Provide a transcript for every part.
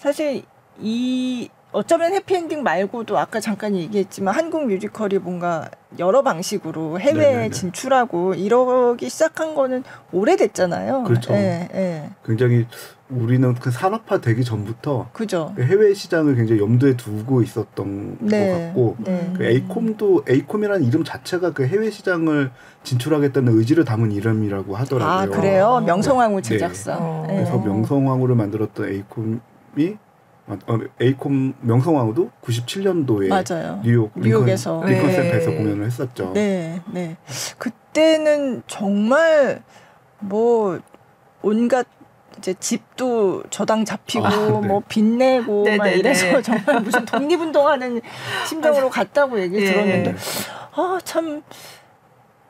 사실 이 어쩌면 해피엔딩 말고도 아까 잠깐 얘기했지만 한국 뮤지컬이 뭔가 여러 방식으로 해외에 네네네. 진출하고 이러기 시작한 거는 오래됐잖아요. 그렇죠. 예, 예. 굉장히 우리는 그 산업화 되기 전부터 그죠. 해외 시장을 굉장히 염두에 두고 있었던 네. 것 같고 네. 그 에이콤이라는 이름 자체가 그 해외 시장을 진출하겠다는 의지를 담은 이름이라고 하더라고요. 아, 그래요? 명성황후 제작사. 네. 그래서 명성황후를 만들었던 에이콤 명성황후도 97년도에 맞아요. 뉴욕에서 네. 링컨 센터에서 공연을 했었죠. 네, 네. 그때는 정말 뭐 온갖 이제 집도 저당 잡히고 네. 뭐 빚내고 막 네네네. 이래서 정말 무슨 독립운동하는 심정으로 갔다고 얘기 들었는데 네. 참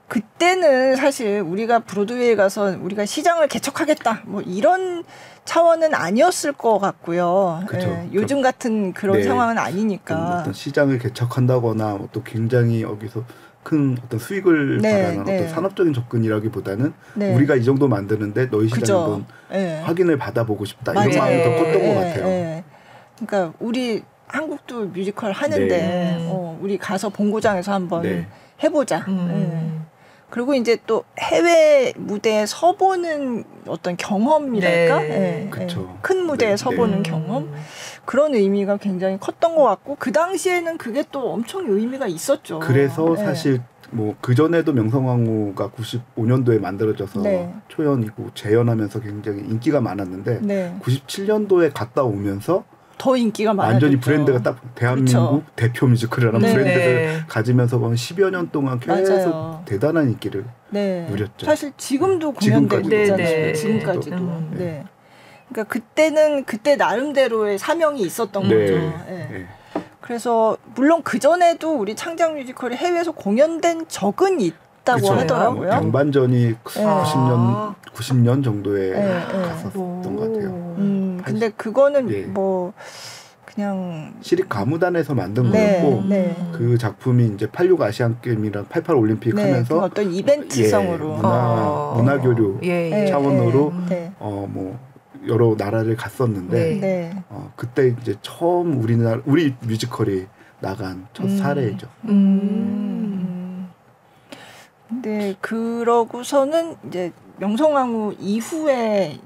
그때는 사실 우리가 브로드웨이에 가서 우리가 시장을 개척하겠다 뭐 이런 차원은 아니었을 것 같고요. 그쵸. 예, 요즘 같은 그런 네. 상황은 아니니까. 어떤 시장을 개척한다거나 또 굉장히 여기서 큰 어떤 수익을 네, 바라는 네. 어떤 산업적인 접근이라기보다는 네. 우리가 이 정도 만드는데 너희 시장 그죠. 한번 예. 확인을 받아보고 싶다 맞아요. 이런 마음이 더 컸던 것 예, 같아요. 예. 그러니까 우리 한국도 뮤지컬 하는데 네. 우리 가서 본고장에서 한번 네. 해보자. 예. 그리고 이제 또 해외 무대에 서보는 어떤 경험이랄까? 네. 예, 그쵸. 예. 큰 무대에 네, 서보는 경험? 그런 의미가 굉장히 컸던 것 같고 그 당시에는 그게 또 엄청 의미가 있었죠. 그래서 예. 사실 뭐 그전에도 명성황후가 95년도에 만들어져서 네. 초연이고 재연하면서 굉장히 인기가 많았는데 네. 97년도에 갔다 오면서 더 인기가 많아졌죠. 완전히 브랜드가 딱 대한민국 그렇죠. 대표 뮤지컬이라는 네. 브랜드를 네. 가지면서 10여 년 동안 계속 맞아요. 대단한 인기를 네. 누렸죠. 사실 지금도 공연되고 지금까지도. 있잖아요. 네, 네. 지금까지도. 네. 네. 그러니까 그때는 그때 나름대로의 사명이 있었던 네. 거죠. 예. 네. 그래서 물론 그 전에도 우리 창작 뮤지컬이 해외에서 공연된 적은 있다고 그쵸. 하더라고요. 양반전이 아. 90년 정도에 네, 갔었던 것 같아요. 근데 그거는 예. 뭐 그냥 시립 가무단에서 만든 네, 거였고 네. 그 작품이 이제 86 아시안 게임이랑 88 올림픽 네, 하면서 그 어떤 이벤트성으로 문화 교류 예, 예. 차원으로 네. 뭐 여러 나라를 갔었는데 네. 네. 그때 이제 처음 우리 뮤지컬이 나간 첫 사례죠. 근데 그러고서는 이제 명성황후 이후에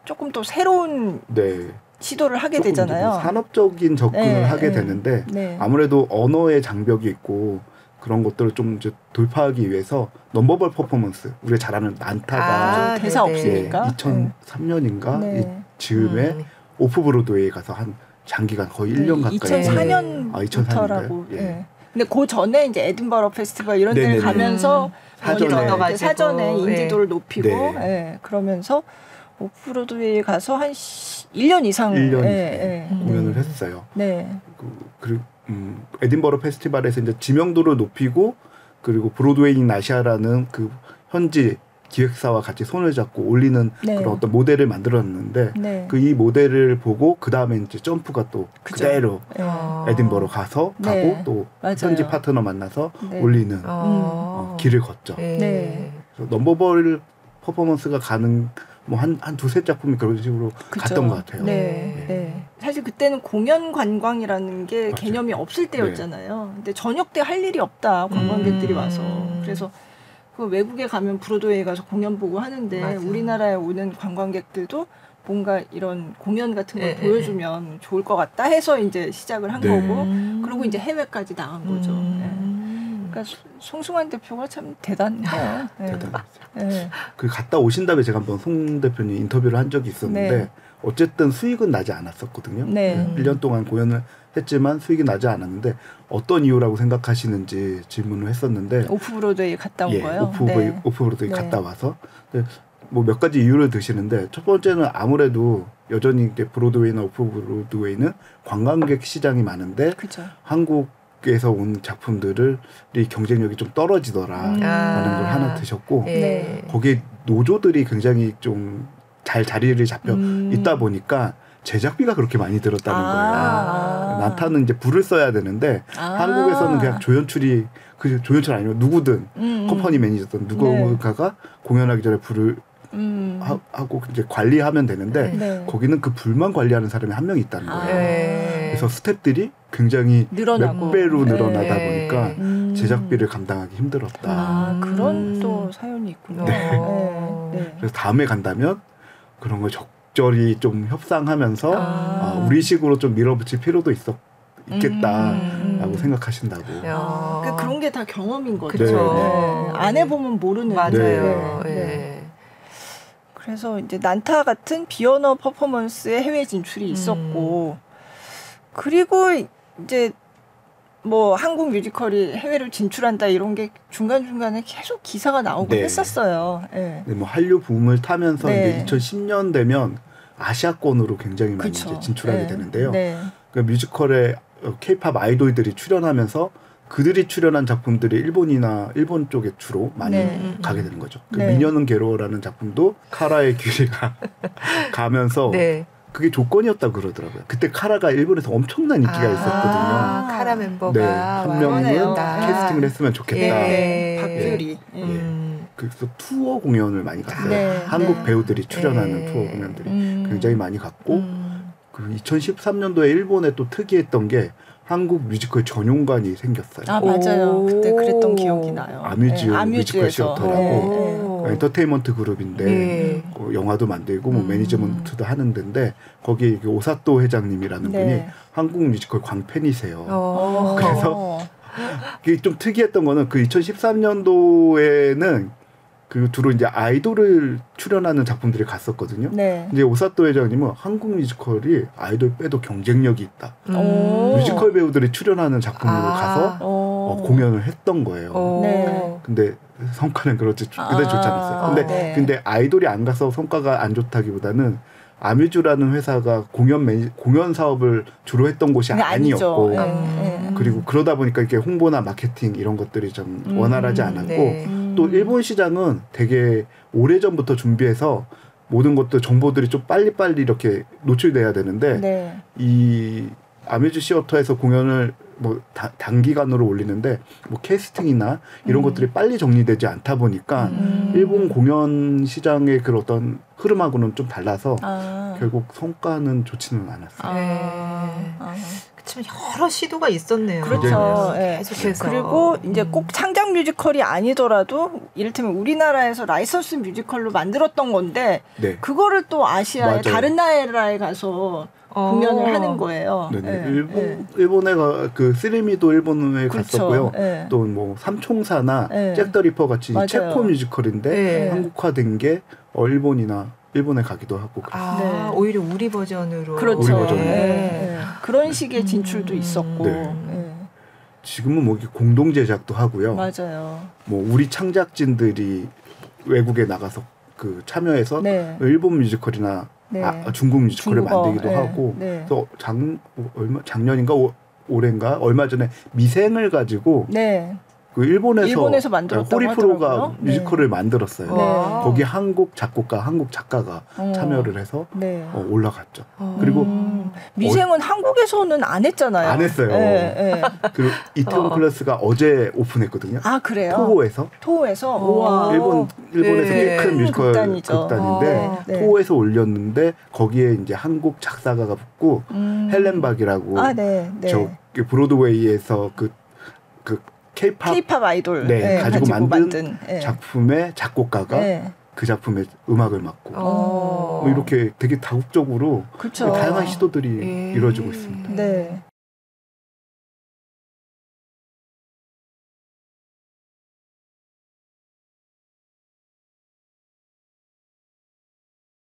조금 또 새로운 네. 시도를 하게 조금 되잖아요. 좀 산업적인 접근을 네, 하게 네. 되는데 네. 아무래도 언어의 장벽이 있고 그런 것들을 좀 이제 돌파하기 위해서 넘버벌 퍼포먼스 우리가 잘 아는 난타가 아, 대사 네네. 없으니까. 2003년인가 네. 즈음에 오프 브로드웨이 가서 한 장기간 거의 1년 가까이 2004년부터라고. 예. 네. 근데 그 전에 이제 에든버러 페스티벌 이런 데를 네네네. 가면서 사전에. 사전에 인지도를 네. 높이고 네. 예, 그러면서 오프브로드웨이 가서 한 1년 이상 1년 예, 예. 공연을 했어요. 네. 그리고 에딘버러 페스티벌에서 이제 지명도를 높이고 그리고 브로드웨이 인 아시아라는 그 현지 기획사와 같이 손을 잡고 올리는 네. 그런 어떤 모델을 만들었는데 네. 그 이 모델을 보고 그 다음에 이제 점프가 또 그죠. 그대로 예. 에딘버러 가고 네. 또 맞아요. 현지 파트너 만나서 네. 올리는 길을 걷죠. 네. 그래서 넘버벌 퍼포먼스가 가는 뭐 한 두세 작품이 그런 식으로 그쵸. 갔던 것 같아요. 네. 네. 사실 그때는 공연 관광이라는 게 맞아요. 개념이 없을 때였잖아요. 근데 저녁 때 할 일이 없다. 관광객들이 와서. 그래서 그 외국에 가면 브로드웨이 가서 공연 보고 하는데 맞아. 우리나라에 오는 관광객들도 뭔가 이런 공연 같은 걸 네, 보여주면 좋을 것 같다 해서 이제 시작을 한 네. 거고 그리고 이제 해외까지 나간 거죠. 네. 그러니까 송승환 대표가 참 대단해요. 네. 대단했어요. 네. 그 갔다 오신 다음에 제가 한번 송 대표님 인터뷰를 한 적이 있었는데 네. 어쨌든 수익은 나지 않았었거든요. 네. 1년 동안 공연을 했지만 수익이 나지 않았는데 어떤 이유라고 생각하시는지 질문을 했었는데 오프브로드웨이 갔다 온 거예요. 오프브로드웨이 네. 갔다 와서 뭐 몇 가지 이유를 드시는데 첫 번째는 아무래도 여전히 이제 브로드웨이나 오프브로드웨이는 관광객 시장이 많은데 그죠. 한국에서 온 작품들이 경쟁력이 좀 떨어지더라라는 걸 하나 드셨고 네. 거기에 노조들이 굉장히 좀 잘 자리를 잡혀 있다 보니까 제작비가 그렇게 많이 들었다는 거예요. 난타는 이제 불을 써야 되는데 한국에서는 그냥 조연출이 그 조연출 아니면 누구든 컴퍼니 매니저든 누군가가 공연하기 전에 불을 하고 이제 관리하면 되는데 네. 거기는 그 불만 관리하는 사람이 한 명 있다는 거예요. 네. 그래서 스태프들이 굉장히 늘어나고. 몇 배로 늘어나다 네. 보니까 제작비를 감당하기 힘들었다. 아, 그런 또 사연이 있군요. 네. 그래서 다음에 간다면 그런 걸 적절히 좀 협상하면서 우리 식으로 좀 밀어붙일 필요도 있겠다라고 생각하신다고. 그러니까 그런 게 다 경험인 거죠. 그쵸. 안 해보면 모르는. 맞아요. 네. 네. 그래서 이제 난타 같은 비언어 퍼포먼스의 해외 진출이 있었고, 그리고 이제 뭐 한국 뮤지컬이 해외를 진출한다 이런 게 중간중간에 계속 기사가 나오곤 네. 했었어요. 네. 네, 뭐 한류 붐을 타면서 네. 이제 2010년 되면 아시아권으로 굉장히 많이 그쵸. 이제 진출하게 네. 되는데요. 네. 그러니까 뮤지컬에 K-팝 아이돌들이 출연하면서 그들이 출연한 작품들이 일본 쪽에 주로 많이 네. 가게 되는 거죠. 그 네. 미녀는 괴로워라는 작품도 카라의 길이가 가면서 네. 그게 조건이었다고 그러더라고요. 그때 카라가 일본에서 엄청난 인기가 있었거든요. 카라 멤버가 네, 한 명은 그러네요. 캐스팅을 했으면 좋겠다. 예. 박규리. 그래서 투어 공연을 많이 갔어요. 네, 한국 네. 배우들이 출연하는 네. 투어 공연들이 굉장히 많이 갔고 음. 그 2013년도에 일본에 또 특이했던 게 한국 뮤지컬 전용관이 생겼어요. 아, 맞아요. 그때 그랬던 오. 기억이 나요. 아뮤즈 뮤지컬 아뮤즈에서. 시어터라고 네. 엔터테인먼트 그룹인데 네. 영화도 만들고 뭐 매니지먼트도 하는 데인데 거기 오사토 회장님이라는 네. 분이 한국 뮤지컬 광팬이세요. 어. 그래서 그게 좀 특이했던 거는 그 2013년도에는 그 주로 이제 아이돌을 출연하는 작품들이 갔었거든요. 네. 이제 오사토 회장님은 한국 뮤지컬이 아이돌 빼도 경쟁력이 있다. 오. 뮤지컬 배우들이 출연하는 작품으로 아. 가서 공연을 했던 거예요. 네. 근데 성과는 그렇게 좋지 않았어요. 근데 아이돌이 안 가서 성과가 안 좋다기보다는 아뮤즈라는 회사가 공연 사업을 주로 했던 곳이 아니었고 그리고 그러다 보니까 이렇게 홍보나 마케팅 이런 것들이 좀 원활하지 않았고 네. 또 일본 시장은 되게 오래전부터 준비해서 모든 것들 정보들이 좀 빨리빨리 이렇게 노출돼야 되는데 네. 이 아뮤즈 시어터에서 공연을 뭐 단기간으로 올리는데 뭐 캐스팅이나 이런 것들이 빨리 정리되지 않다 보니까 일본 공연 시장의 그 어떤 흐름하고는 좀 달라서 결국 성과는 좋지는 않았어요. 그렇지만 여러 시도가 있었네요. 그렇죠. 네. 계속해서. 그리고 이제 꼭 창작 뮤지컬이 아니더라도 이를테면 우리나라에서 라이선스 뮤지컬로 만들었던 건데 네. 그거를 또 아시아의 맞아요. 다른 나라에 가서 공연을 하는 거예요. 네네. 일본에 그 쓰리미도 일본에 그렇죠. 갔었고요. 네. 또 뭐 삼총사나 네. 잭 더 리퍼 같이 맞아요. 체코 뮤지컬인데 네. 한국화된 게 일본에 가기도 하고 그랬어요. 네. 오히려 우리 버전으로. 그렇죠. 우리 버전으로. 네. 그런 식의 진출도 있었고. 네. 네. 지금은 뭐 이렇게 공동 제작도 하고요. 맞아요. 뭐 우리 창작진들이 외국에 나가서 그 참여해서 네. 일본 뮤지컬이나 네. 중국 뮤지컬을 중국어. 만들기도 네. 하고 네. 그래서 작년인가 올해인가 얼마 전에 미생을 가지고 네. 그 일본에서 만들었다고 호리프로가 하더라고요. 뮤지컬을 만들었어요. 네. 거기 한국 작곡가, 한국 작가가 참여를 해서 네. 올라갔죠. 그리고 미생은 한국에서는 안 했잖아요. 안 했어요. 네, 네. 그리고 이태원 클래스가 어제 오픈했거든요. 아, 그래요? 토호에서 우와. 일본에서 네. 꽤 큰 뮤지컬 극단이죠. 극단인데 네. 토호에서 올렸는데 거기에 이제 한국 작사가가 붙고 헬렌 박이라고 아, 네. 네. 저 브로드웨이에서 그 K-팝 아이돌 네, 가지고 만든 네. 작품의 작곡가가 네. 그 작품의 음악을 맡고 뭐 이렇게 되게 다국적으로 그쵸. 다양한 시도들이 이루어지고 있습니다. 네.